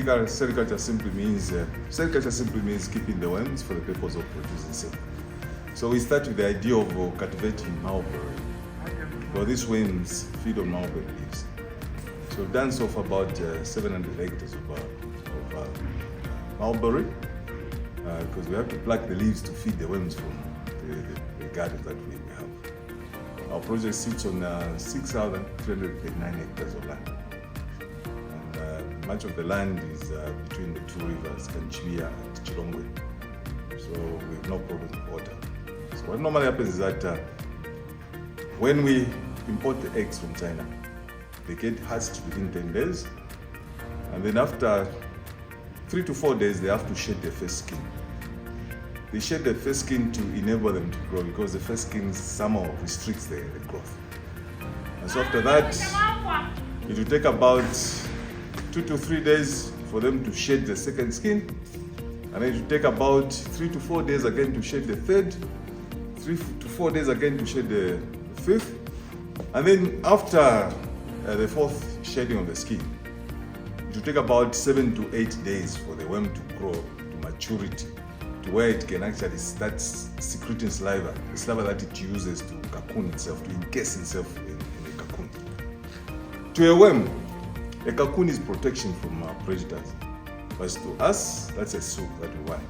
Mupika Sericulture simply means keeping the worms for the purpose of producing silk. So we start with the idea of cultivating mulberry. So these worms feed on mulberry leaves. So we've done so for about 700 hectares of mulberry, because we have to pluck the leaves to feed the worms from the garden that we have. Our project sits on 6,339 hectares of land. And much of the land is between the two rivers, Kanchia and Chilongwe. So we have no problem with water. So what normally happens is that when we import the eggs from China, they get hatched within 10 days. And then after 3 to 4 days, they have to shed their first skin. They shed their first skin to enable them to grow, because the first skin somehow restricts the growth. And so after that, it will take about 2 to 3 days for them to shed the second skin. And then it will take about 3 to 4 days again to shed the third, 3 to 4 days again to shed the fifth. And then after the fourth shedding of the skin, it will take about 7 to 8 days for the worm to grow to maturity, to where it can actually start secreting saliva, the saliva that it uses to cocoon itself, to encase itself in a cocoon. To a worm, a cocoon is protection from predators, but to us, that's a soup that we want.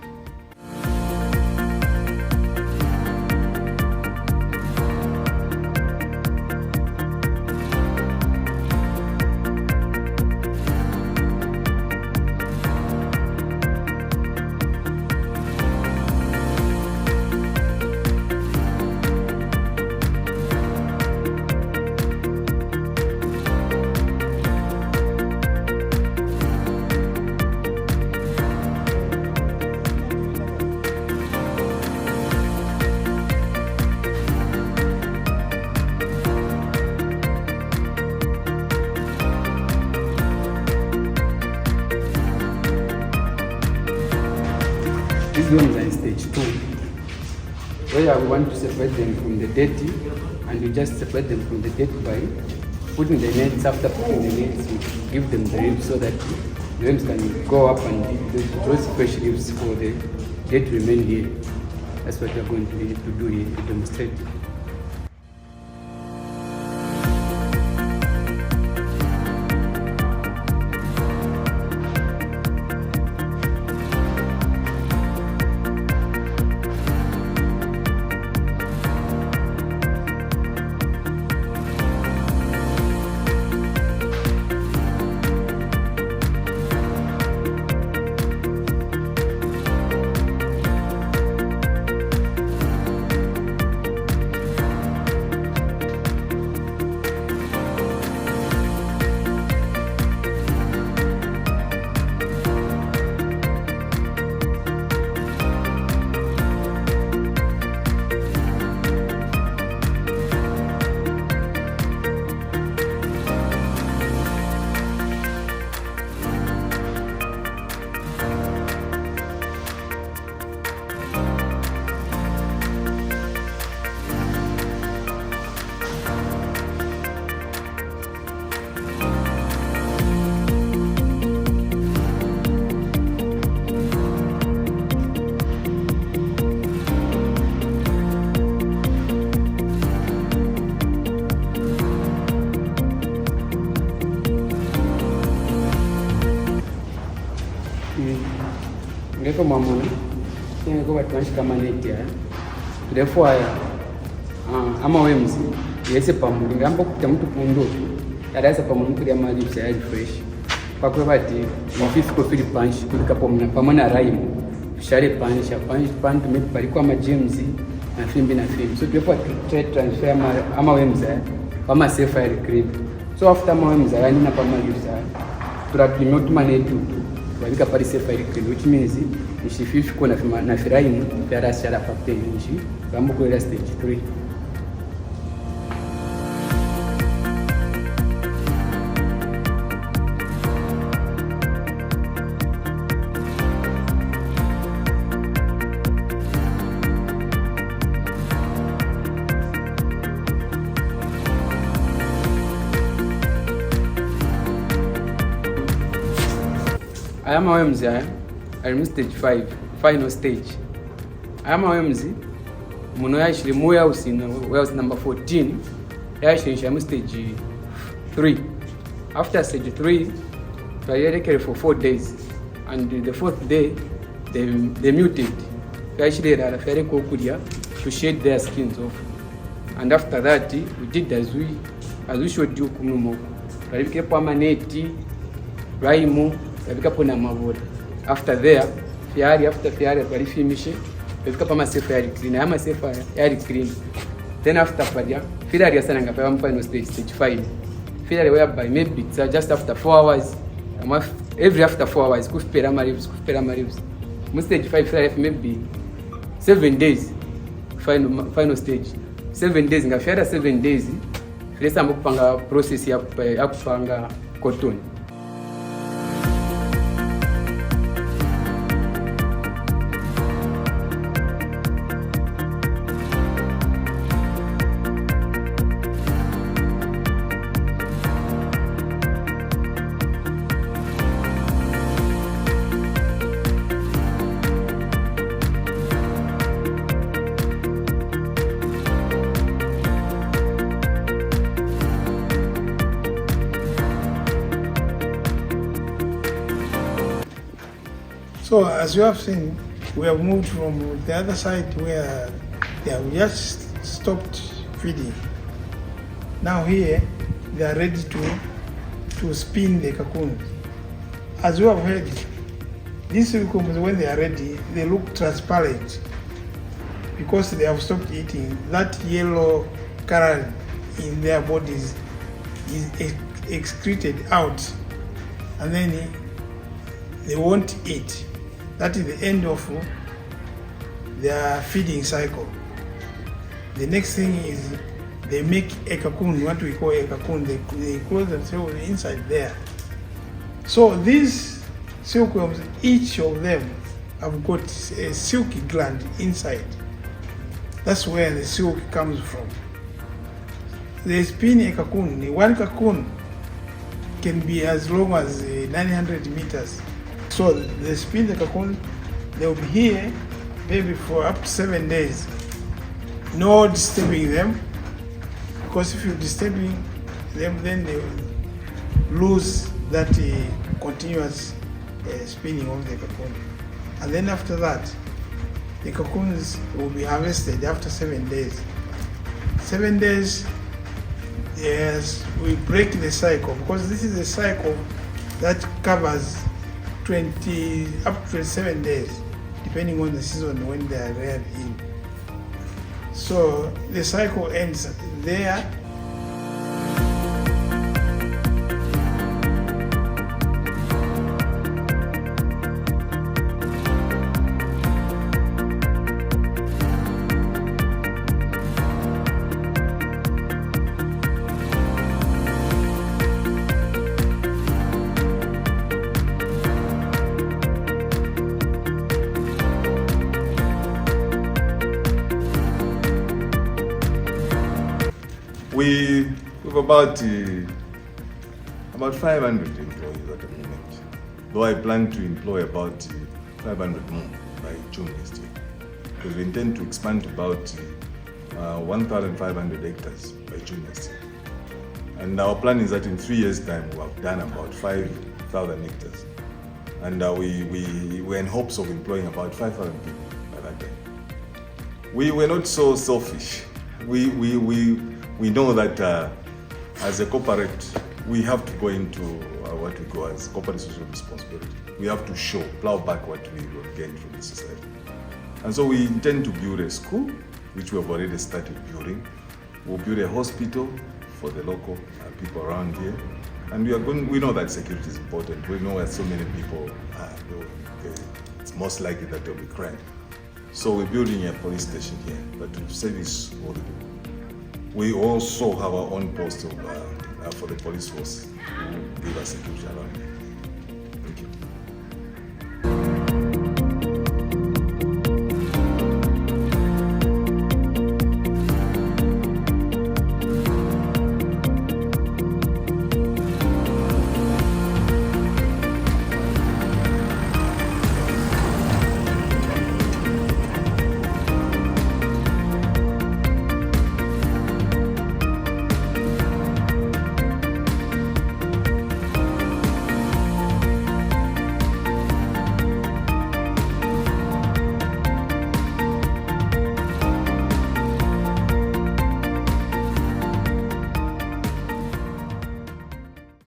These worms are in stage 2, where we want to separate them from the dirty, and we just separate them from the dirty by putting the nets. After putting the nets, we give them the ribs so that the worms can go up and those fresh ribs for the dirt to remain here. That's what we are going to do here, to demonstrate. Ngeko mamuna ngeko batwanshi kama neti ya therefore ama worms yese pamuli ngamba kuti mutu pundo yadaisa pamuli kuri ama leaves ya fresh pakwe bati physical feel punch kulika pamona rhyme share punch to make pali kwa ma gems na fimbi so therefore to transfer ama worms ya pama safe cream. So after ama worms ya nina pama leaves ya turapima tumanetu walika pari safe cream, which means ishifishi kuna na firaim ya shara fakte nji gambo kwa stage 3. worms are in stage 5, final stage. Worms, muno actually warehouse number 14, actually in stage 3. After stage 3, they carry for 4 days, and the 4th day, they mutate. Actually, they are very cool to shed their skins off. And after that, we did as we showed you kumumo. We kept permanent, raimu, we kept on a after there, after we finish, we kept on a safe air clean. I am a safe air clean. Then after Fadia, Fida is a final stage 5. Fida whereby maybe just after 4 hours, every after 4 hours, could spare my ribs. Stage 5 maybe 7 days, final stage. 7 days, ngafika 7 days, filesa mbukupanga process ya kupanga cotton. So as you have seen, we have moved from the other side where they have just stopped feeding. Now here, they are ready to spin the cocoon. As you have heard, these silkworms, when they are ready, they look transparent because they have stopped eating. That yellow color in their bodies is excreted out, and then they won't eat. That is the end of their feeding cycle. The next thing is they make a cocoon, what we call a cocoon. They close themselves inside there. So these silkworms, each of them have got a silky gland inside. That's where the silk comes from. They spin a cocoon. One cocoon can be as long as 900 meters. So they spin the cocoon, they'll be here maybe for up to 7 days. No disturbing them, because if you're disturbing them, then they will lose that continuous spinning of the cocoon. And then after that, the cocoons will be harvested after 7 days. 7 days, yes, we break the cycle, because this is a cycle that covers 20 up to 27 days, depending on the season when they are reared in. So the cycle ends there. We have about 500 employees at the moment, though I plan to employ about 500 more by June next year, because we intend to expand to about 1,500 hectares by June next year. And our plan is that in 3 years' time, we have done about 5,000 hectares. And we're in hopes of employing about 5,000 people by that time. We were not so selfish. We know that as a corporate, we have to go into what we call as corporate social responsibility. We have to plow back what we will gain from the society. And so we intend to build a school, which we have already started building. We'll build a hospital for the local people around here. And we know that security is important. We know that so many people it's most likely that they'll be crime. So we're building a police station here, but to service all the people. We also have our own post for the police force who give us security around here.